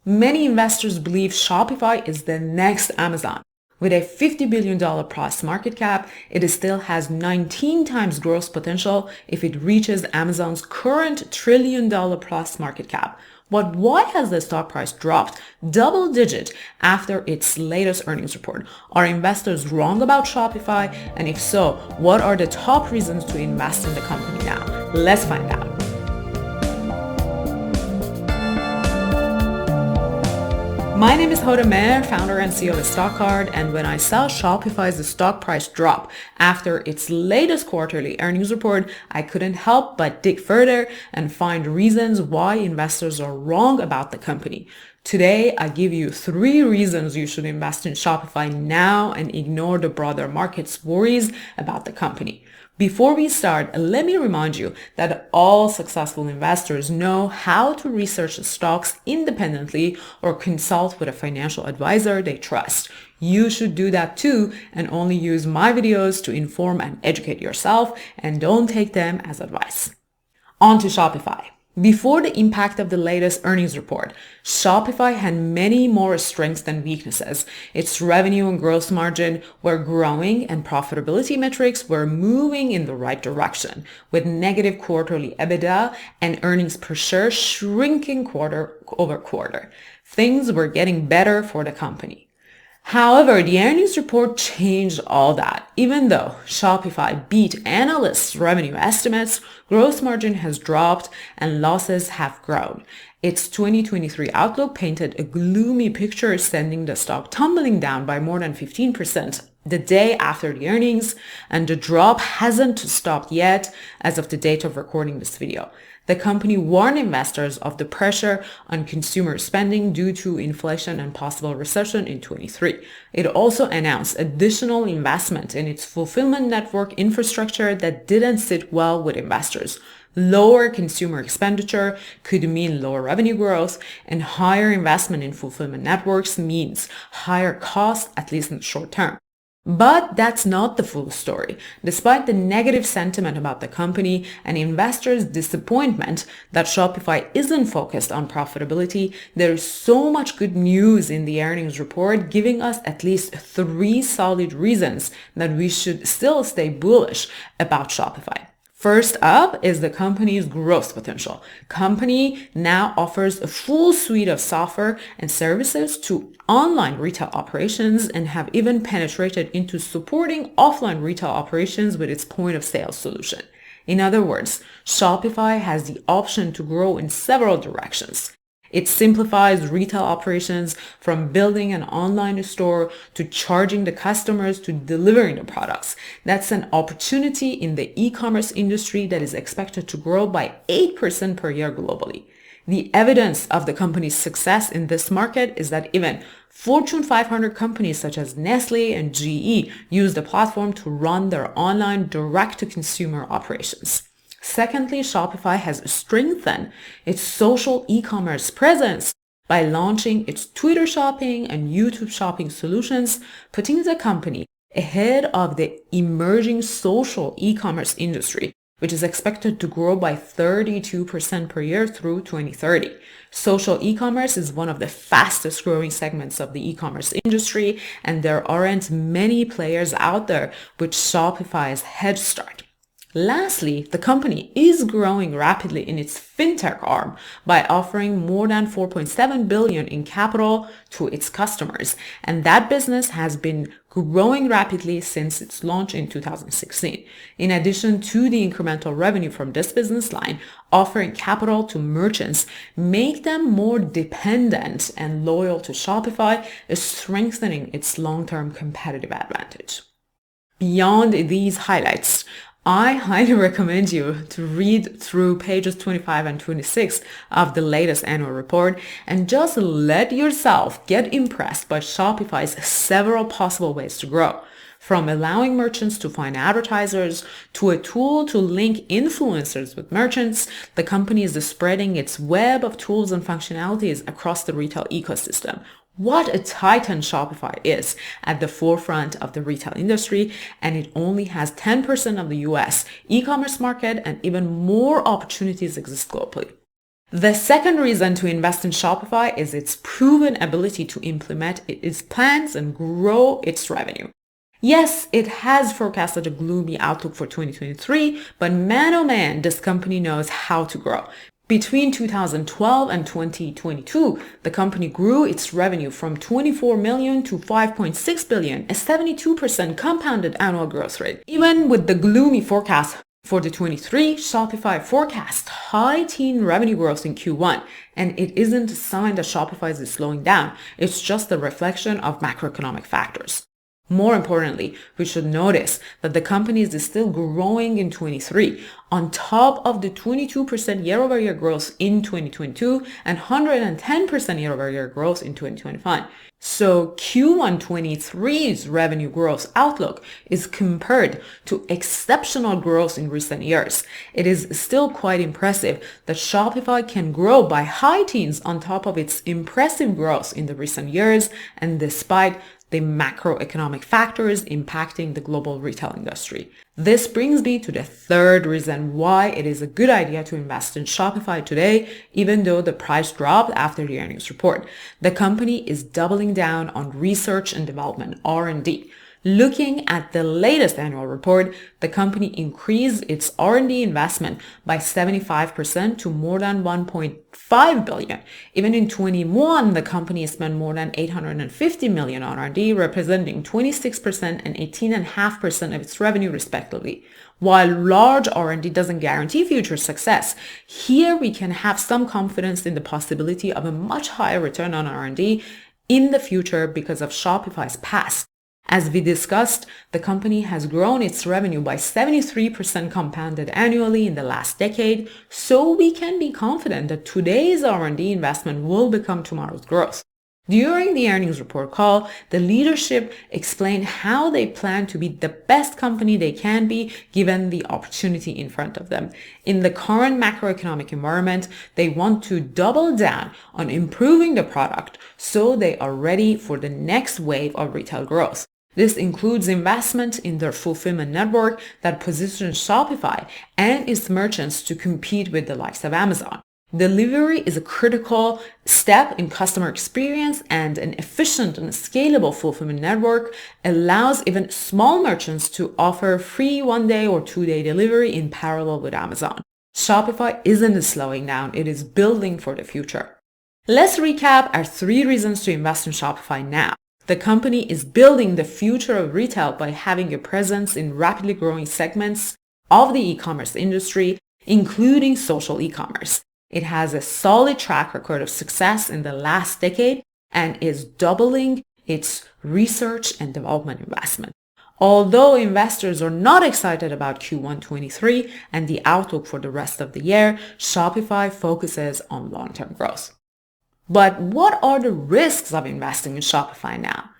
Many investors believe Shopify is the next Amazon. With a $50 billion plus market cap, it still has 19 times growth potential if it reaches Amazon's current $1 trillion plus market cap. But why has the stock price dropped double digit after its latest earnings report? Are investors wrong about Shopify? And if so, what are the top reasons to invest in the company now? Let's find out. My name is Hoda Mer, founder and CEO of StockCard, and when I saw Shopify's stock price drop after its latest quarterly earnings report, I couldn't help but dig further and find reasons why investors are wrong about the company. Today, I give you 3 reasons you should invest in Shopify now and ignore the broader market's worries about the company. Before we start, let me remind you that all successful investors know how to research stocks independently or consult with a financial advisor they trust. You should do that too and only use my videos to inform and educate yourself, and don't take them as advice. On to Shopify. Before the impact of the latest earnings report, Shopify had many more strengths than weaknesses. Its revenue and gross margin were growing and profitability metrics were moving in the right direction, with negative quarterly EBITDA and earnings per share shrinking quarter over quarter. Things were getting better for the company. However, the earnings report changed all that. Even though Shopify beat analysts' revenue estimates, gross margin has dropped and losses have grown. Its 2023 outlook painted a gloomy picture, sending the stock tumbling down by more than 15% the day after the earnings, and the drop hasn't stopped yet as of the date of recording this video. The company warned investors of the pressure on consumer spending due to inflation and possible recession in 2023. It also announced additional investment in its fulfillment network infrastructure that didn't sit well with investors. Lower consumer expenditure could mean lower revenue growth, and higher investment in fulfillment networks means higher costs, at least in the short term. But that's not the full story. Despite the negative sentiment about the company and investors' disappointment that Shopify isn't focused on profitability, there is so much good news in the earnings report, giving us at least 3 solid reasons that we should still stay bullish about Shopify. First up is the company's growth potential. Company now offers a full suite of software and services to online retail operations and have even penetrated into supporting offline retail operations with its point of sale solution. In other words, Shopify has the option to grow in several directions. It simplifies retail operations from building an online store to charging the customers to delivering the products. That's an opportunity in the e-commerce industry that is expected to grow by 8% per year globally. The evidence of the company's success in this market is that even Fortune 500 companies such as Nestle and GE use the platform to run their online direct-to-consumer operations. Secondly, Shopify has strengthened its social e-commerce presence by launching its Twitter shopping and YouTube shopping solutions, putting the company ahead of the emerging social e-commerce industry, which is expected to grow by 32% per year through 2030. Social e-commerce is one of the fastest growing segments of the e-commerce industry, and there aren't many players out there with Shopify's head start. Lastly, the company is growing rapidly in its fintech arm by offering more than $4.7 billion in capital to its customers, and that business has been growing rapidly since its launch in 2016. In addition to the incremental revenue from this business line, offering capital to merchants make them more dependent and loyal to Shopify, is strengthening its long-term competitive advantage. Beyond these highlights, I highly recommend you to read through pages 25 and 26 of the latest annual report and just let yourself get impressed by Shopify's several possible ways to grow. From allowing merchants to find advertisers to a tool to link influencers with merchants, the company is spreading its web of tools and functionalities across the retail ecosystem. What a titan Shopify is at the forefront of the retail industry, and it only has 10% of the US e-commerce market, and even more opportunities exist globally. The second reason to invest in Shopify is its proven ability to implement its plans and grow its revenue. Yes, it has forecasted a gloomy outlook for 2023, but man oh man, this company knows how to grow. Between 2012 and 2022, the company grew its revenue from 24 million to 5.6 billion, a 72% compounded annual growth rate. Even with the gloomy forecast for the 23, Shopify forecasts high teen revenue growth in Q1, and it isn't a sign that Shopify is slowing down. It's just a reflection of macroeconomic factors. More importantly, we should notice that the company is still growing in 23 on top of the 22% year-over-year growth in 2022 and 110% year-over-year growth in 2025. So Q1 23's revenue growth outlook is compared to exceptional growth in recent years. It is still quite impressive that Shopify can grow by high teens on top of its impressive growth in the recent years, and despite the macroeconomic factors impacting the global retail industry. This brings me to the third reason why it is a good idea to invest in Shopify today, even though the price dropped after the earnings report. The company is doubling down on research and development, R&D. Looking at the latest annual report, the company increased its R&D investment by 75% to more than 1.5 billion. Even in 21, the company spent more than 850 million on R&D, representing 26% and 18.5% of its revenue respectively. While large R&D doesn't guarantee future success, here we can have some confidence in the possibility of a much higher return on R&D in the future because of Shopify's past. As we discussed, the company has grown its revenue by 73% compounded annually in the last decade, so we can be confident that today's R&D investment will become tomorrow's growth. During the earnings report call, the leadership explained how they plan to be the best company they can be given the opportunity in front of them. In the current macroeconomic environment, they want to double down on improving the product so they are ready for the next wave of retail growth. This includes investment in their fulfillment network that positions Shopify and its merchants to compete with the likes of Amazon. Delivery is a critical step in customer experience, and an efficient and scalable fulfillment network allows even small merchants to offer free 1-day or 2-day delivery in parallel with Amazon. Shopify isn't slowing down, it is building for the future. Let's recap our 3 reasons to invest in Shopify now. The company is building the future of retail by having a presence in rapidly growing segments of the e-commerce industry, including social e-commerce. It has a solid track record of success in the last decade and is doubling its research and development investment. Although investors are not excited about Q1 23 and the outlook for the rest of the year, Shopify focuses on long-term growth. But what are the risks of investing in Shopify now?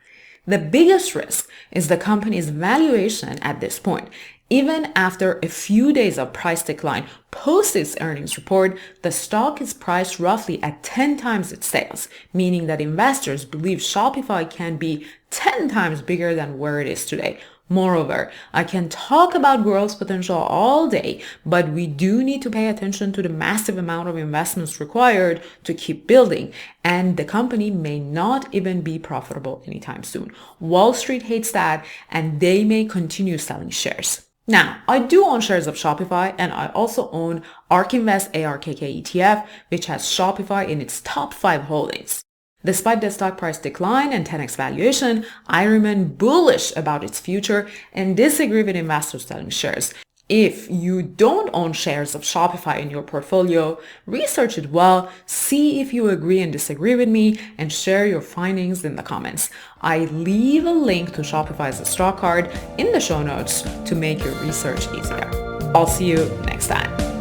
The biggest risk is the company's valuation at this point. Even after a few days of price decline post its earnings report, the stock is priced roughly at 10 times its sales, meaning that investors believe Shopify can be 10 times bigger than where it is today. Moreover, I can talk about growth potential all day, but we do need to pay attention to the massive amount of investments required to keep building, and the company may not even be profitable anytime soon. Wall Street hates that, and they may continue selling shares. Now, I do own shares of Shopify, and I also own ARK Invest ARKK ETF, which has Shopify in its top 5 holdings. Despite the stock price decline and 10x valuation, I remain bullish about its future and disagree with investors selling shares. If you don't own shares of Shopify in your portfolio, research it well, see if you agree and disagree with me, and share your findings in the comments. I leave a link to Shopify's stock card in the show notes to make your research easier. I'll see you next time.